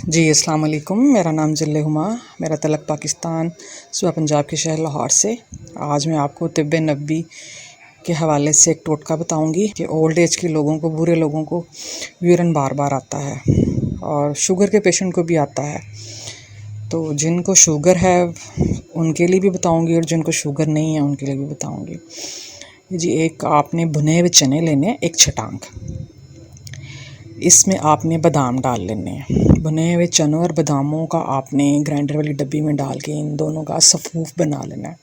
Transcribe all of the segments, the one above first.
जी अस्सलाम वालेकुम। मेरा नाम जिल्ले हुमा, मेरा तलक पाकिस्तान सूबा पंजाब के शहर लाहौर से। आज मैं आपको तिब्बे नबी के हवाले से एक टोटका बताऊंगी कि ओल्ड एज के लोगों को, बूढ़े लोगों को यूरिन बार बार आता है और शुगर के पेशेंट को भी आता है। तो जिनको शुगर है उनके लिए भी बताऊंगी और जिनको शुगर नहीं है उनके लिए भी बताऊंगी। जी, एक आपने भुने हुए चने लेने, एक छटांग, इसमें आपने बादाम डाल लेने हैं। भुने हुए चनों और बादामों का आपने ग्राइंडर वाली डब्बी में डाल के इन दोनों का सफ़ूफ बना लेना है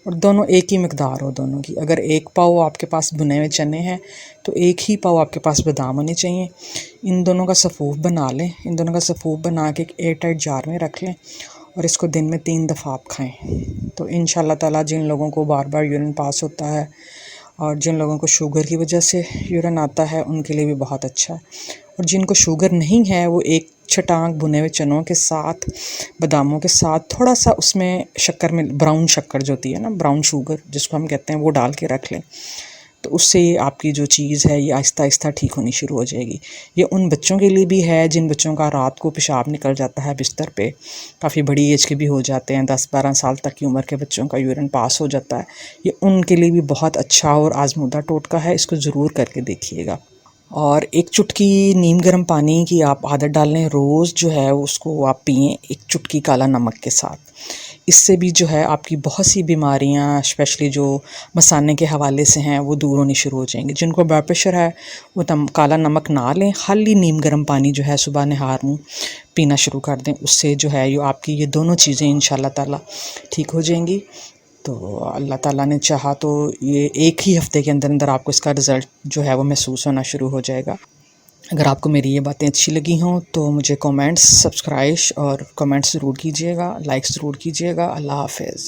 और दोनों एक ही मकदार हो दोनों की। अगर एक पाव आपके पास भुने हुए चने हैं तो एक ही पाव आपके पास बादाम होने चाहिए। इन दोनों का सफ़ूफ बना लें। इन दोनों का सफ़ूफ बना के एक एयर टाइट जार में रख लें और इसको दिन में 3 दफ़ा आप खाएँ। तो इंशाल्लाह ताला जिन लोगों को बार बार यूरिन पास होता है और जिन लोगों को शुगर की वजह से यूरिन आता है उनके लिए भी बहुत अच्छा है। और जिनको शुगर नहीं है वो एक छटांग भुने हुए चनों के साथ, बादामों के साथ, थोड़ा सा उसमें शक्कर में ब्राउन शक्कर जो होती है ना, ब्राउन शुगर जिसको हम कहते हैं, वो डाल के रख लें। तो उससे आपकी जो चीज़ है ये आहिस्ता आहिस्ता ठीक होनी शुरू हो जाएगी। ये उन बच्चों के लिए भी है जिन बच्चों का रात को पेशाब निकल जाता है बिस्तर पे, काफ़ी बड़ी एज के भी हो जाते हैं, 10-12 साल तक की उम्र के बच्चों का यूरिन पास हो जाता है। ये उनके लिए भी बहुत अच्छा और आजमूदा टोटका है, इसको ज़रूर करके देखिएगा। और एक चुटकी नीम गर्म पानी की आप आदत डाल लें, रोज़ जो है उसको आप पिएँ एक चुटकी काला नमक के साथ। इससे भी जो है आपकी बहुत सी बीमारियां, स्पेशली जो मसाने के हवाले से हैं, वो दूर होनी शुरू हो जाएंगी। जिनको ब्लड प्रेशर है वो काला नमक ना लें, खाली नीम गर्म पानी जो है सुबह नहार मुँह पीना शुरू कर दें। उससे जो है ये आपकी ये दोनों चीज़ें इंशाल्लाह ताला ठीक हो जाएंगी। तो अल्लाह ताला ने चाहा तो ये एक ही हफ़्ते के अंदर अंदर आपको इसका रिज़ल्ट जो है वो महसूस होना शुरू हो जाएगा। अगर आपको मेरी ये बातें अच्छी लगी हों तो मुझे कमेंट्स, सब्सक्राइब और कमेंट्स ज़रूर कीजिएगा, लाइक्स ज़रूर कीजिएगा। अल्लाह हाफ़िज़।